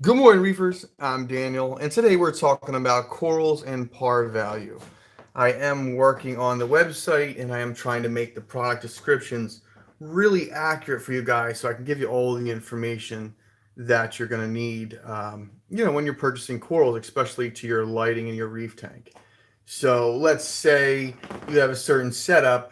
Good morning, Reefers. I'm Daniel, and today we're talking about corals and par value. I am working on the website and I am trying to make the product descriptions really accurate for you guys so I can give you all the information that you're going to need, when you're purchasing corals, especially to your lighting in your reef tank. So let's say you have a certain setup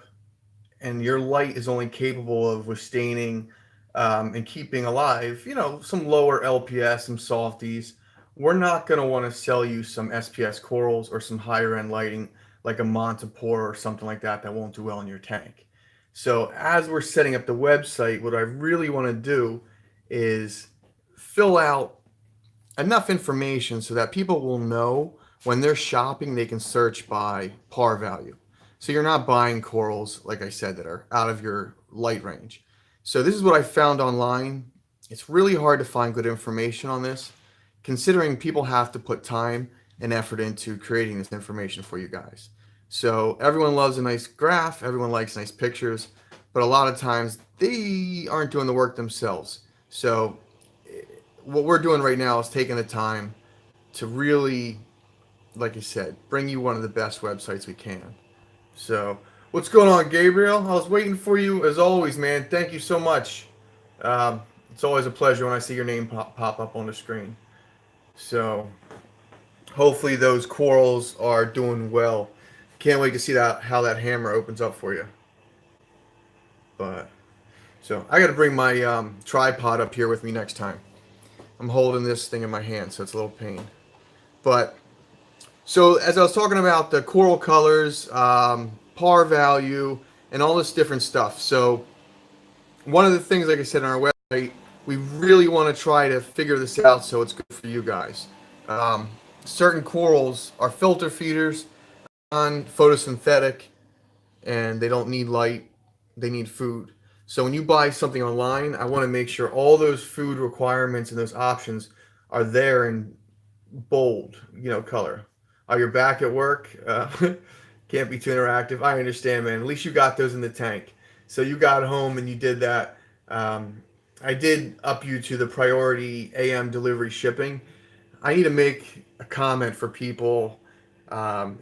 and your light is only capable of withstanding and keeping alive, some lower LPS, some softies. We're not going to want to sell you some SPS corals or some higher end lighting like a Montipore or something like that won't do well in your tank. So as we're setting up the website, what I really want to do is fill out enough information so that people will know when they're shopping, they can search by par value. So you're not buying corals, like I said, that are out of your light range. So this is what I found online. It's really hard to find good information on this, considering people have to put time and effort into creating this information for you guys. So everyone loves a nice graph, everyone likes nice pictures, but a lot of times they aren't doing the work themselves. So what we're doing right now is taking the time to really, like I said, bring you one of the best websites we can. So, what's going on, Gabriel? I was waiting for you as always, man. Thank you so much. It's always a pleasure when I see your name pop up on the screen. So, hopefully those corals are doing well. Can't wait to see that how that hammer opens up for you. But so I got to bring my tripod up here with me next time. I'm holding this thing in my hand, so it's a little pain. But so as I was talking about the coral colors, par value, and all this different stuff. So one of the things, like I said on our website, we really want to try to figure this out so it's good for you guys. Um, Certain corals are filter feeders, on photosynthetic, and they don't need light; they need food. So when you buy something online, I want to make sure all those food requirements and those options are there in bold, color. Are you back at work? Can't be too interactive. I understand, man. At least you got those in the tank. So you got home and you did that. I did up you to the priority AM delivery shipping. I need to make a comment for people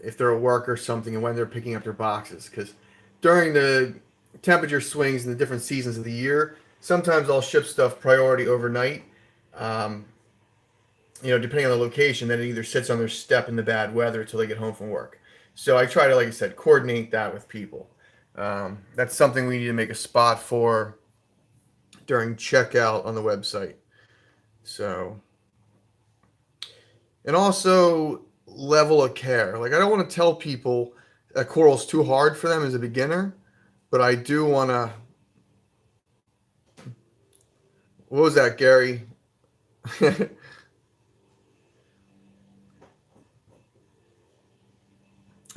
if they're at work or something and when they're picking up their boxes. Because during the temperature swings in the different seasons of the year, sometimes I'll ship stuff priority overnight. Um, depending on the location, then it either sits on their step in the bad weather until they get home from work. So I try to, like I said, coordinate that with people. That's something we need to make a spot for during checkout on the website. So, and also level of care. Like I don't want to tell people that coral's too hard for them as a beginner, but I do want to. What was that, Gary?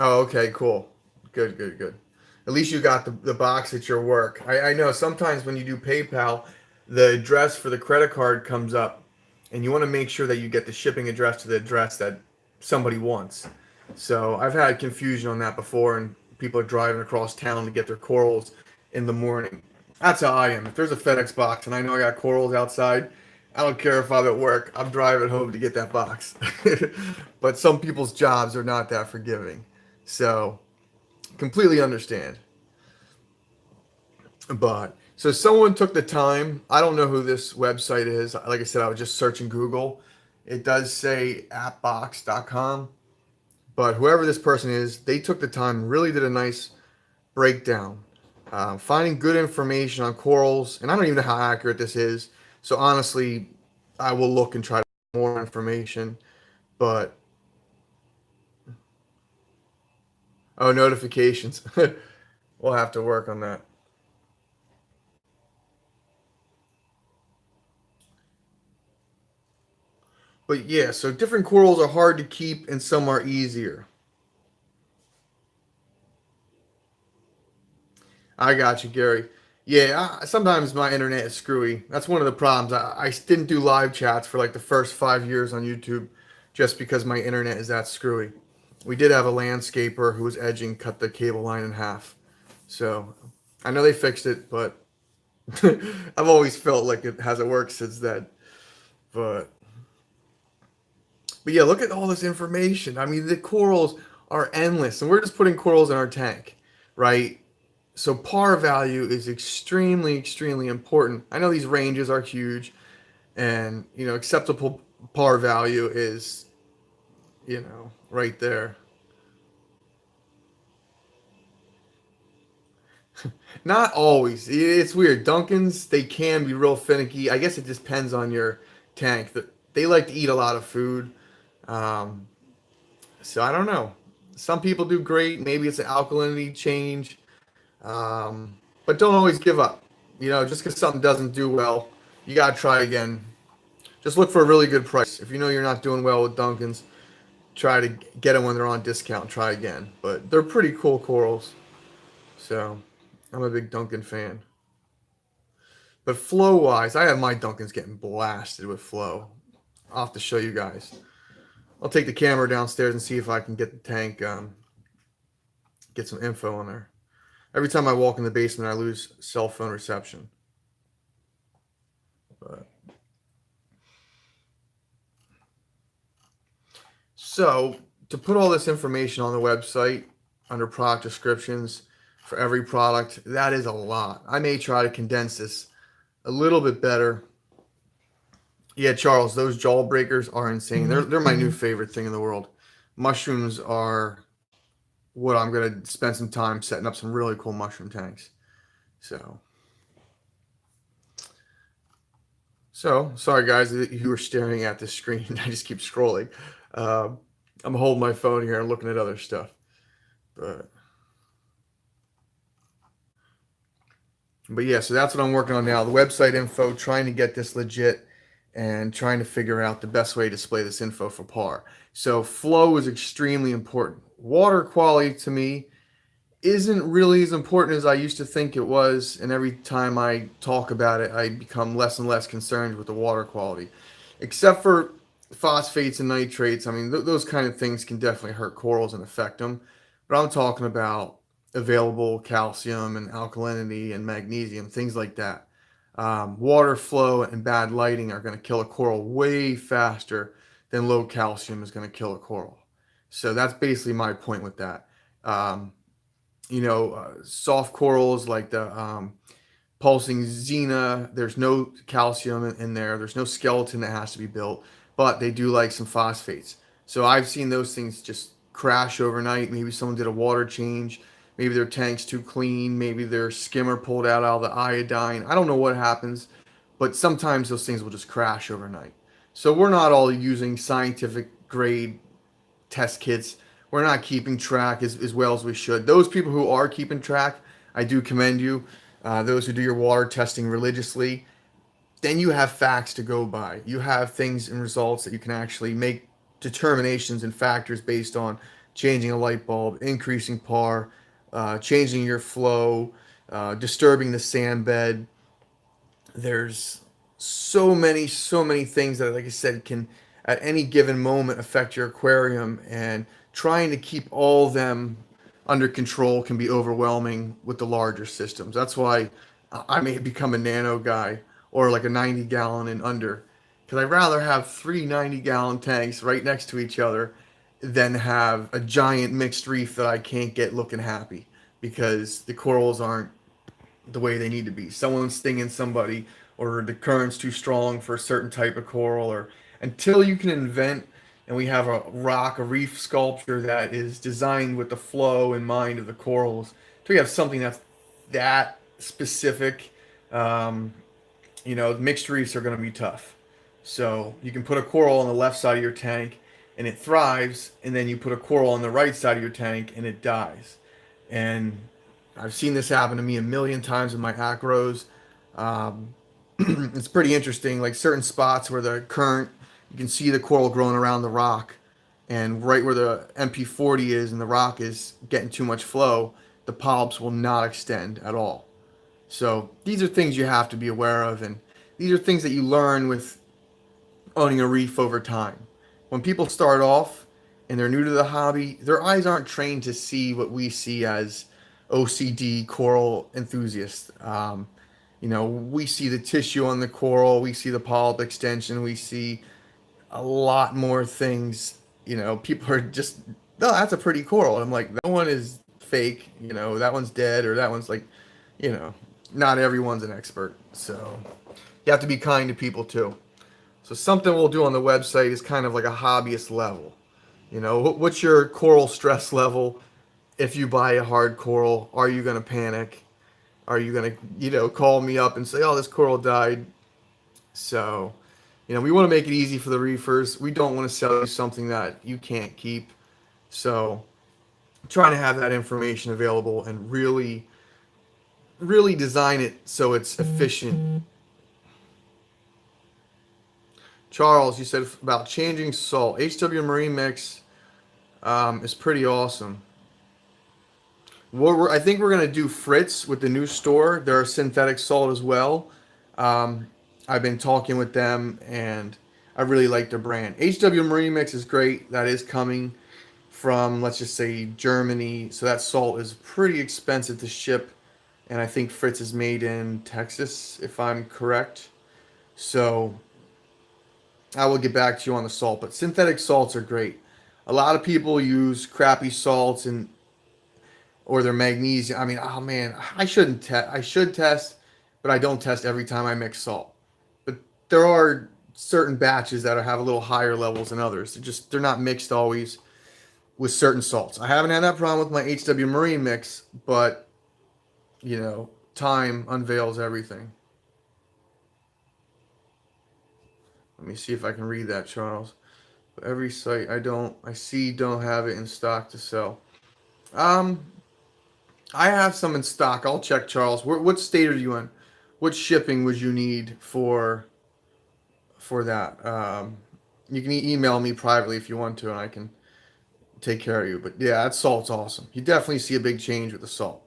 Oh, okay, cool. Good, good, good. At least you got the box at your work. I know sometimes when you do PayPal, the address for the credit card comes up, and you want to make sure that you get the shipping address to the address that somebody wants. So I've had confusion on that before, and people are driving across town to get their corals in the morning. That's how I am. If there's a FedEx box and I know I got corals outside, I don't care if I'm at work. I'm driving home to get that box. But some people's jobs are not that forgiving. So completely understand. But so someone took the time. I don't know who this website is. Like I said, I was just searching Google. It does say appbox.com. But whoever this person is, they took the time, really did a nice breakdown, finding good information on corals. And I don't even know how accurate this is. So honestly, I will look and try to get more information. But oh, notifications. We'll have to work on that. But yeah, so different corals are hard to keep and some are easier. I got you, Gary. Yeah, sometimes my internet is screwy. That's one of the problems. I didn't do live chats for like the first 5 years on YouTube just because my internet is that screwy. We did have a landscaper who was edging, cut the cable line in half. So I know they fixed it, but I've always felt like it hasn't worked since then. But But yeah, look at all this information. I mean, the corals are endless, and we're just putting corals in our tank, right? So par value is extremely, extremely important. I know these ranges are huge, and acceptable par value is right there. Not always. It's weird. Dunkins, they can be real finicky. I guess it just depends on your tank. They like to eat a lot of food. Um, so I don't know. Some people do great. Maybe it's an alkalinity change. But don't always give up. Just because something doesn't do well, you got to try again. Just look for a really good price. If you know you're not doing well with Dunkins, try to get them when they're on discount. Try again. But they're pretty cool corals. So I'm a big Duncan fan. But flow wise, I have my Duncans getting blasted with flow. I'll have to show you guys. I'll take the camera downstairs and see if I can get the tank, get some info on there. Every time I walk in the basement, I lose cell phone reception. But so to put all this information on the website under product descriptions for every product, that is a lot. I may try to condense this a little bit better. Yeah, Charles, those jaw breakers are insane. They're my new favorite thing in the world. Mushrooms are what I'm gonna spend some time setting up some really cool mushroom tanks. So, so sorry guys that you were staring at the screen. I just keep scrolling. Um, I'm holding my phone here and looking at other stuff. But but yeah, so that's what I'm working on now. The website info, trying to get this legit and trying to figure out the best way to display this info for par. So flow is extremely important. Water quality to me isn't really as important as I used to think it was, and every time I talk about it, I become less and less concerned with the water quality. Except for phosphates and nitrates, I mean, those kind of things can definitely hurt corals and affect them. But I'm talking about available calcium and alkalinity and magnesium, things like that. Water flow and bad lighting are going to kill a coral way faster than low calcium is going to kill a coral. So that's basically my point with that. Um, Soft corals like the pulsing xena, there's no calcium in there. There's no skeleton that has to be built, but they do like some phosphates. So I've seen those things just crash overnight. Maybe someone did a water change. Maybe their tank's too clean. Maybe their skimmer pulled out all the iodine. I don't know what happens, but sometimes those things will just crash overnight. So we're not all using scientific grade test kits. We're not keeping track as well as we should. Those people who are keeping track, I do commend you. Those who do your water testing religiously, then you have facts to go by. You have things and results that you can actually make determinations and factors based on changing a light bulb, increasing par, changing your flow, disturbing the sand bed. There's so many things that, like I said, can at any given moment affect your aquarium, and trying to keep all of them under control can be overwhelming with the larger systems. That's why I may become a nano guy or like a 90 gallon and under, because I'd rather have three 90-gallon tanks right next to each other than have a giant mixed reef that I can't get looking happy because the corals aren't the way they need to be. Someone's stinging somebody, or the current's too strong for a certain type of coral, or until you can invent and we have a reef sculpture that is designed with the flow in mind of the corals. So we have something that's that specific. Um, Mixed reefs are going to be tough. So you can put a coral on the left side of your tank and it thrives, and then you put a coral on the right side of your tank and it dies. And I've seen this happen to me a million times in my acros. Um, it's pretty interesting. Like certain spots where the current, you can see the coral growing around the rock, and right where the MP40 is and the rock is getting too much flow, the polyps will not extend at all. So these are things you have to be aware of, and these are things that you learn with owning a reef over time. When people start off and they're new to the hobby, their eyes aren't trained to see what we see as OCD coral enthusiasts. We see the tissue on the coral, we see the polyp extension, we see a lot more things. People are just, no, that's a pretty coral. And I'm like, that one is fake. That one's dead, or that one's like, you know, not everyone's an expert. So you have to be kind to people too. So something we'll do on the website is kind of like a hobbyist level. What's your coral stress level? If you buy a hard coral, are you going to panic? Are you going to, call me up and say, oh, this coral died? So, we want to make it easy for the reefers. We don't want to sell you something that you can't keep. So, trying to have that information available and really, really design it so it's efficient. Charles, you said about changing salt. HW Marine Mix is pretty awesome. I think we're going to do Fritz with the new store. They're a synthetic salt as well. I've been talking with them, and I really like their brand. HW Marine Mix is great. That is coming from, let's just say, Germany. So that salt is pretty expensive to ship. And I think Fritz is made in Texas, if I'm correct. So I will get back to you on the salt. But synthetic salts are great. A lot of people use crappy salts or their magnesium. I mean, oh man, I shouldn't test. I should test, but I don't test every time I mix salt. But there are certain batches that have a little higher levels than others. They're not mixed always with certain salts. I haven't had that problem with my HW Marine mix, but time unveils everything. Let me see if I can read that, Charles. Every site I see don't have it in stock to sell. I have some in stock. I'll check, Charles. What state are you in? What shipping would you need for that? You can email me privately if you want to, and I can take care of you. But yeah, that salt's awesome. You definitely see a big change with the salt.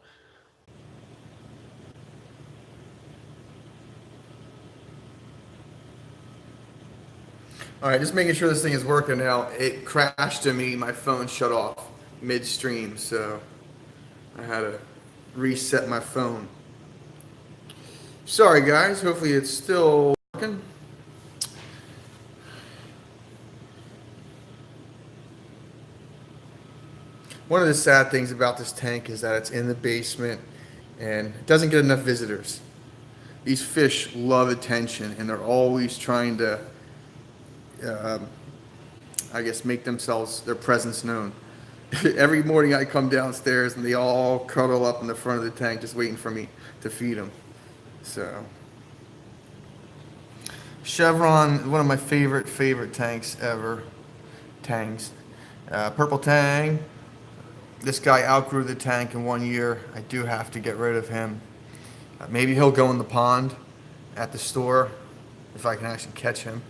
All right, just making sure this thing is working now. It crashed to me. My phone shut off midstream, so I had to reset my phone. Sorry, guys. Hopefully it's still working. One of the sad things about this tank is that it's in the basement and it doesn't get enough visitors. These fish love attention, and they're always trying to, um, I guess, make their presence known. Every morning I come downstairs and they all cuddle up in the front of the tank just waiting for me to feed them. So, Chevron, one of my favorite tanks ever. Tanks. Purple Tang. This guy outgrew the tank in 1 year. I do have to get rid of him. Maybe he'll go in the pond at the store if I can actually catch him.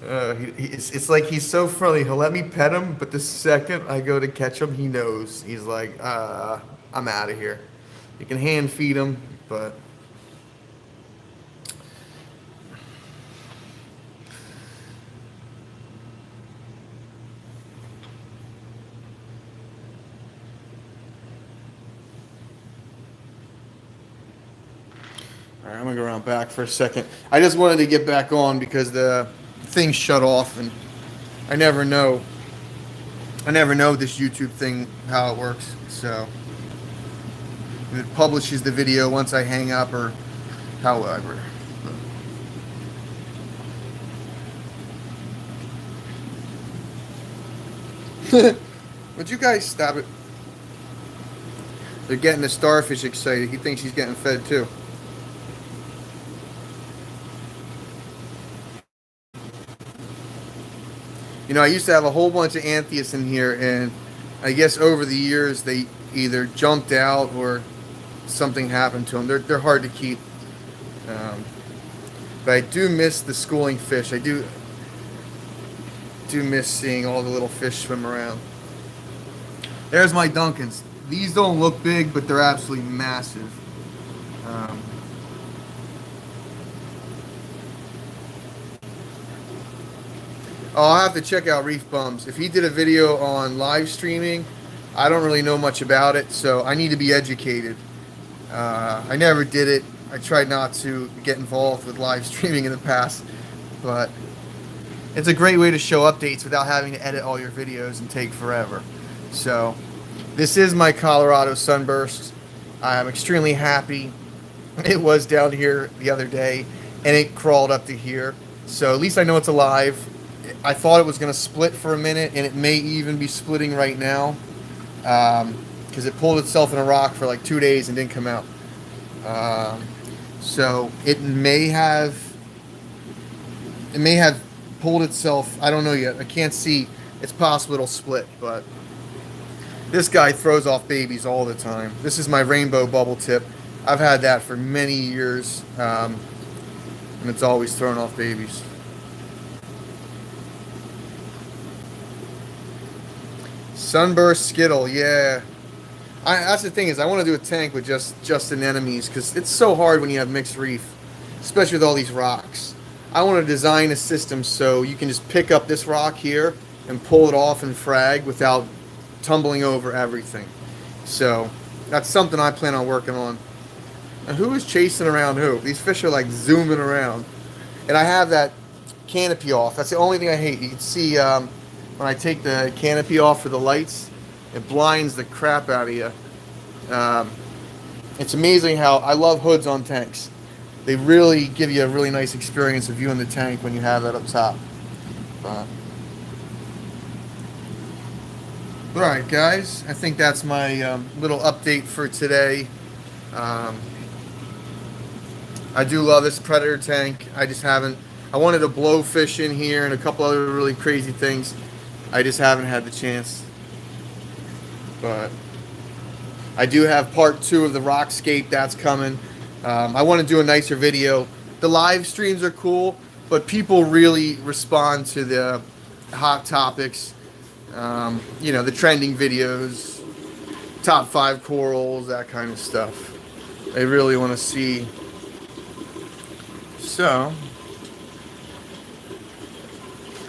It's like he's so friendly. He'll let me pet him, but the second I go to catch him, he knows. He's like, I'm out of here. You can hand feed him, but all right, I'm gonna go around back for a second. I just wanted to get back on because the thing shut off, and I never know. I never know this YouTube thing how it works. So if it publishes the video once I hang up or however. Would you guys stop it? They're getting the starfish excited. He thinks he's getting fed too. I used to have a whole bunch of Antheus in here, and I guess over the years they either jumped out or something happened to them. They're hard to keep. But I do miss the schooling fish. I do miss seeing all the little fish swim around. There's my Duncans. These don't look big, but they're absolutely massive. Um, I'll have to check out Reef Bums. If he did a video on live streaming, I don't really know much about it, so I need to be educated. I never did it. I tried not to get involved with live streaming in the past, but it's a great way to show updates without having to edit all your videos and take forever. So this is my Colorado sunburst. I'm extremely happy. It was down here the other day and it crawled up to here. So at least I know it's alive. I thought it was going to split for a minute, and it may even be splitting right now because it pulled itself in a rock for like 2 days and didn't come out. So it may have pulled itself. I don't know yet. I can't see. It's possible it'll split, but this guy throws off babies all the time. This is my rainbow bubble tip. I've had that for many years, and it's always thrown off babies. Sunburst Skittle, yeah. That's the thing, is I want to do a tank with just anemones, because it's so hard when you have mixed reef, especially with all these rocks. I want to design a system so you can just pick up this rock here and pull it off and frag without tumbling over everything. So that's something I plan on working on. Now, who is chasing around who? These fish are like zooming around. And I have that canopy off. That's the only thing I hate. You can see when I take the canopy off for the lights, it blinds the crap out of you. It's amazing how I love hoods on tanks. They really give you a really nice experience of viewing the tank when you have that up top. Alright guys, I think that's my little update for today. I do love this predator tank. I just haven't, I wanted to blow fish in here and a couple other really crazy things. I just haven't had the chance. But I do have part 2 of the Rockscape that's coming. I want to do a nicer video. The live streams are cool, but people really respond to the hot topics. You know, the trending videos, top 5 corals, that kind of stuff. They really want to see. So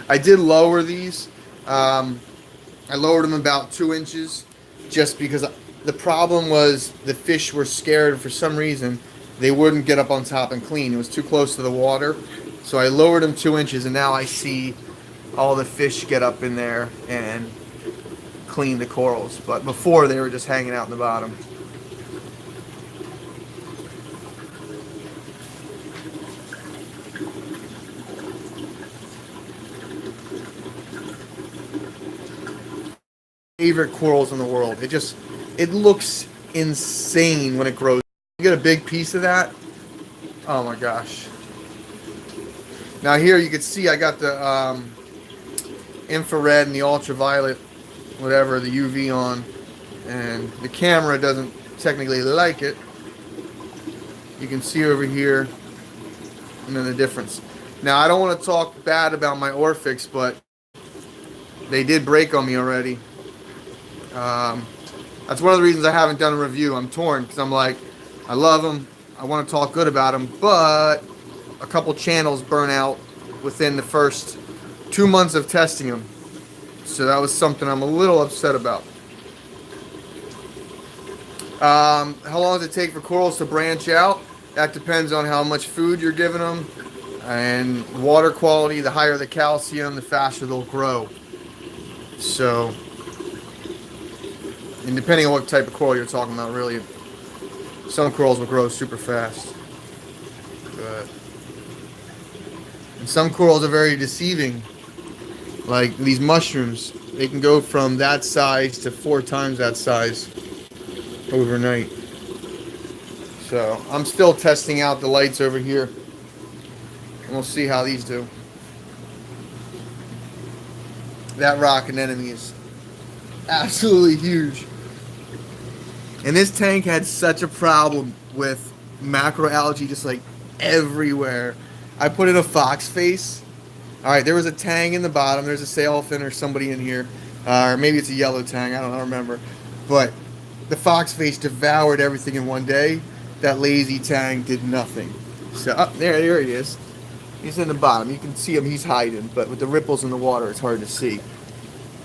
I did lower these. I lowered them about 2 inches just because the problem was the fish were scared for some reason. They wouldn't get up on top and clean. It was too close to the water. So I lowered them 2 inches, and now I see all the fish get up in there and clean the corals. But before, they were just hanging out in the bottom. Favorite corals in the world. It looks insane when it grows. You get a big piece of that. Oh my gosh. Now here you can see I got the infrared and the ultraviolet, whatever, the UV on, and the camera doesn't technically like it. You can see over here and then the difference. Now I don't want to talk bad about my Orphix, but they did break on me already. That's one of the reasons I haven't done a review. I'm torn because I'm like, I love them, I want to talk good about them, but a couple channels burn out within the first 2 months of testing them. So that was something I'm a little upset about. How long does it take for corals to branch out? That depends on how much food you're giving them and water quality. The higher the calcium, the faster they'll grow. So, and depending on what type of coral you're talking about, really, some corals will grow super fast. But and some corals are very deceiving. Like these mushrooms, they can go from that size to 4 times that size overnight. So I'm still testing out the lights over here, and we'll see how these do. That rock anemone is absolutely huge. And this tank had such a problem with macroalgae just like everywhere. I put in a fox face. Alright, there was a tang in the bottom. There's a sailfin or somebody in here. Or maybe it's a yellow tang. I don't remember. But the fox face devoured everything in one day. That lazy tang did nothing. So, there he is. He's in the bottom. You can see him. He's hiding. But with the ripples in the water, it's hard to see.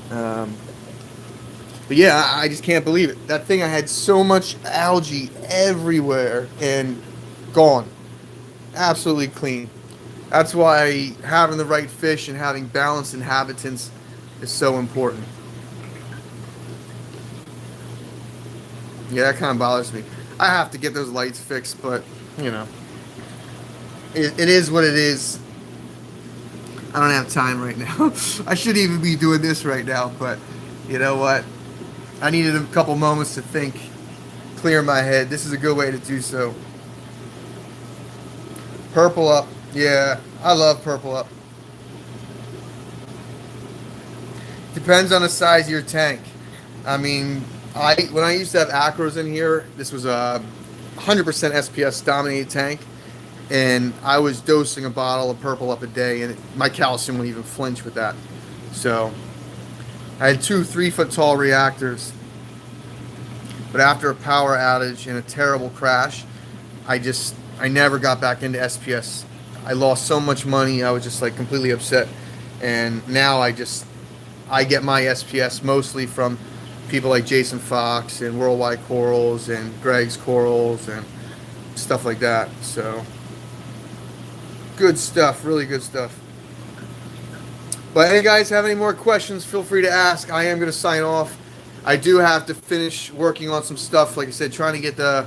But yeah, I just can't believe it. That thing, I had so much algae everywhere and gone. Absolutely clean. That's why having the right fish and having balanced inhabitants is so important. Yeah, that kind of bothers me. I have to get those lights fixed, but you know, it is what it is. I don't have time right now. I shouldn't even be doing this right now, but you know what? I needed a couple moments to think, clear my head. This is a good way to do so. Purple up. Yeah, I love purple up. Depends on the size of your tank. I mean, when I used to have acros in here, this was a 100% SPS dominated tank, and I was dosing a bottle of purple up a day, and my calcium wouldn't even flinch with that. So I had 2 3-foot tall reactors, but after a power outage and a terrible crash, I never got back into SPS. I lost so much money. I was just like completely upset, and now I get my SPS mostly from people like Jason Fox and Worldwide Corals and Greg's Corals and stuff like that. So good stuff, really good stuff. But hey guys, have any more questions, feel free to ask. I am going to sign off. I do have to finish working on some stuff, like I said, trying to get the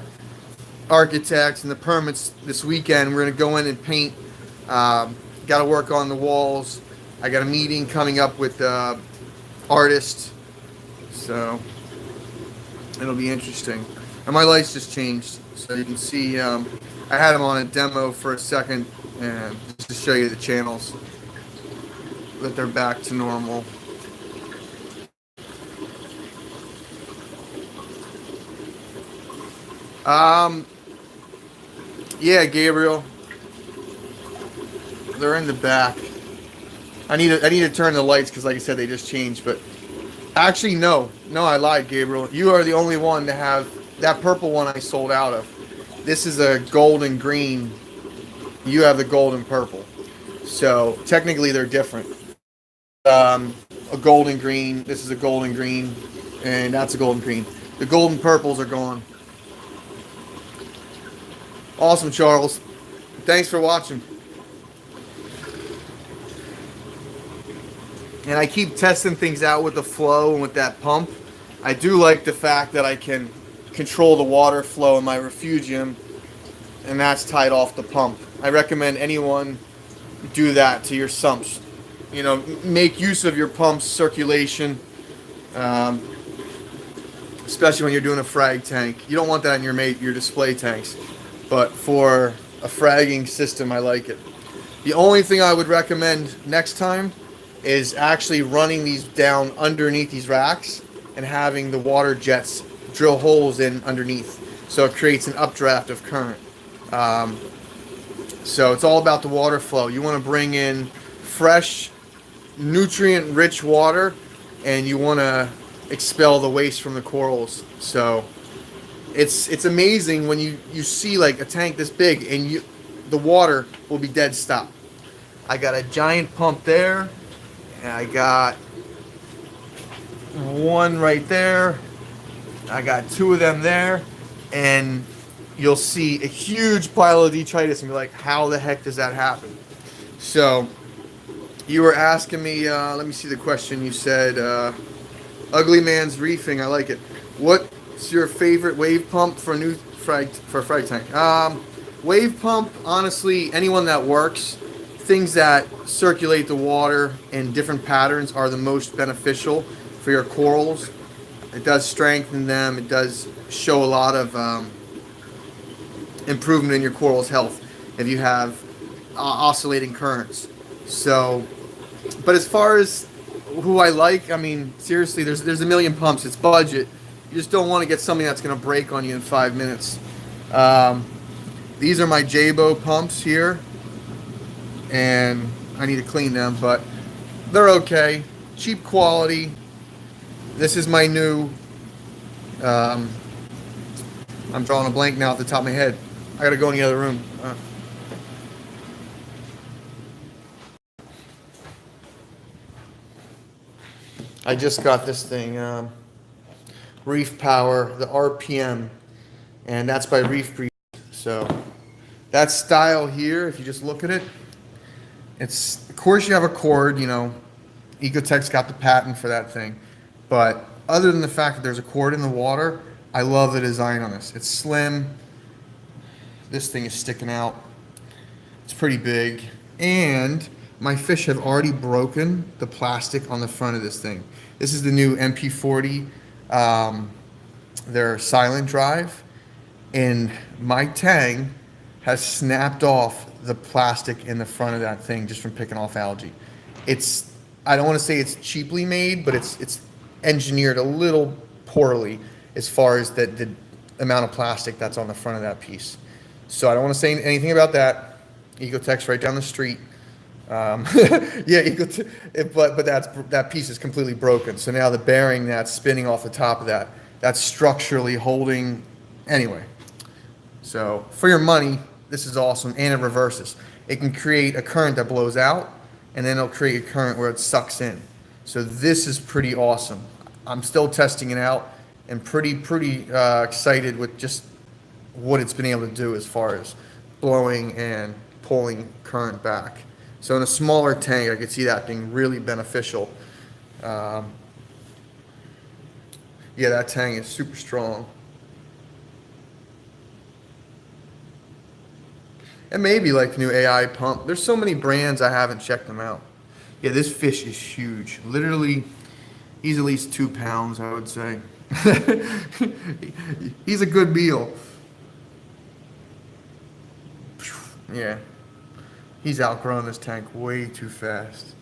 architects and the permits this weekend. We're going to go in and paint. Got to work on the walls. I got a meeting coming up with artists, so it'll be interesting. And my lights just changed, so you can see I had them on a demo for a second, and just to show you the channels that they're back to normal. Yeah, Gabriel, they're in the back. I need to turn the lights because, like I said, they just changed. But actually, no, I lied, Gabriel. You are the only one to have that purple one I sold out of. This is a golden green. You have the golden purple. So technically, they're different. A golden green. This is a golden green, and that's a golden green. The golden purples are gone. Awesome, Charles. Thanks for watching. And I keep testing things out with the flow and with that pump. I do like the fact that I can control the water flow in my refugium, and that's tied off the pump. I recommend anyone do that to your sumps. You know, make use of your pump's circulation, especially when you're doing a frag tank. You don't want that in your display tanks, but for a fragging system, I like it. The only thing I would recommend next time is actually running these down underneath these racks and having the water jets drill holes in underneath, so it creates an updraft of current. So it's all about the water flow. You want to bring in fresh, nutrient-rich water, and you want to expel the waste from the corals. So it's amazing when you see like a tank this big and the water will be dead stop. I got a giant pump there, and I got one right there. I got 2 of them there, and you'll see a huge pile of detritus and be like, how the heck does that happen? So you were asking me, let me see the question. You said, Ugly Man's Reefing, I like it. What's your favorite wave pump for a frag tank? Wave pump, honestly, anyone that works, things that circulate the water in different patterns are the most beneficial for your corals. It does strengthen them. It does show a lot of improvement in your coral's health if you have oscillating currents. So, but as far as who I like, I mean, seriously, there's a million pumps. It's budget. You just don't want to get something that's going to break on you in 5 minutes. These are my Jabo pumps here, and I need to clean them, but they're okay. Cheap quality. This is my new, I'm drawing a blank now off the top of my head. I gotta go in the other room. I just got this thing, Reef Power, the RPM, and that's by Reef. So that style here, if you just look at it, It's, of course, you have a cord, you know, Ecotech's got the patent for that thing. But other than the fact that there's a cord in the water, I love the design on this. It's slim. This thing is sticking out. It's pretty big. And my fish have already broken the plastic on the front of this thing. This is the new MP40, their silent drive. And my tang has snapped off the plastic in the front of that thing just from picking off algae. It's, I don't want to say it's cheaply made, but it's engineered a little poorly as far as the amount of plastic that's on the front of that piece. So I don't want to say anything about that. Ecotech's right down the street. Yeah, but that piece is completely broken. So now the bearing that's spinning off the top of that, that's structurally holding. Anyway, so for your money, this is awesome, and it reverses. It can create a current that blows out, and then it'll create a current where it sucks in. So this is pretty awesome. I'm still testing it out, and pretty excited with just what it's been able to do as far as blowing and pulling current back. So in a smaller tank, I could see that being really beneficial. Yeah, that tank is super strong. And maybe like the new AI pump. There's so many brands, I haven't checked them out. Yeah, this fish is huge. Literally, he's at least 2 pounds, I would say. He's a good meal. Yeah. He's outgrown this tank way too fast.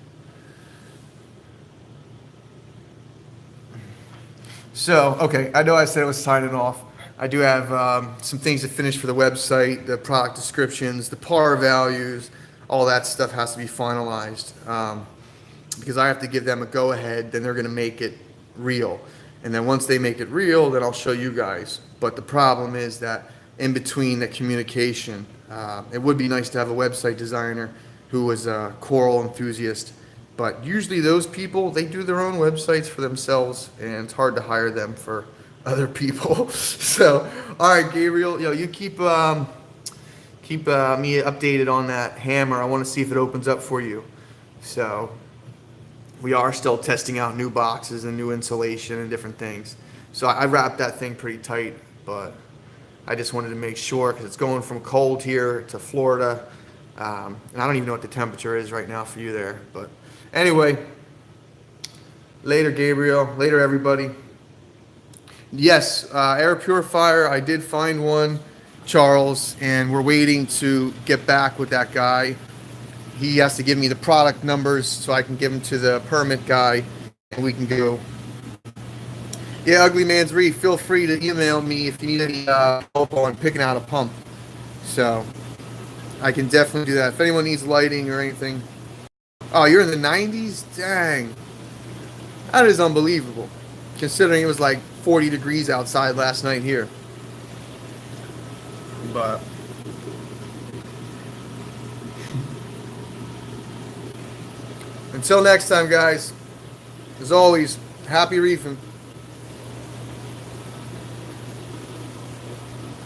So, okay, I know I said I was signing off. I do have some things to finish for the website, the product descriptions, the par values, all that stuff has to be finalized because I have to give them a go-ahead, then they're going to make it real. And then once they make it real, then I'll show you guys. But the problem is that in between the communication, it would be nice to have a website designer who was a coral enthusiast. But usually those people, they do their own websites for themselves, and it's hard to hire them for other people. So, all right, Gabriel, you keep me updated on that hammer. I want to see if it opens up for you. So, we are still testing out new boxes and new insulation and different things. So I wrapped that thing pretty tight, but I just wanted to make sure because it's going from cold here to Florida, and I don't even know what the temperature is right now for you there. But anyway, later, Gabriel. Later, everybody. Yes, air purifier. I did find one, Charles, and we're waiting to get back with that guy. He has to give me the product numbers so I can give them to the permit guy, and we can go. Yeah, Ugly Man's Reef, feel free to email me if you need any help on picking out a pump. So I can definitely do that. If anyone needs lighting or anything. Oh, you're in the 90s? Dang. That is unbelievable, considering it was like 40 degrees outside last night here. But until next time, guys, as always, happy reefing.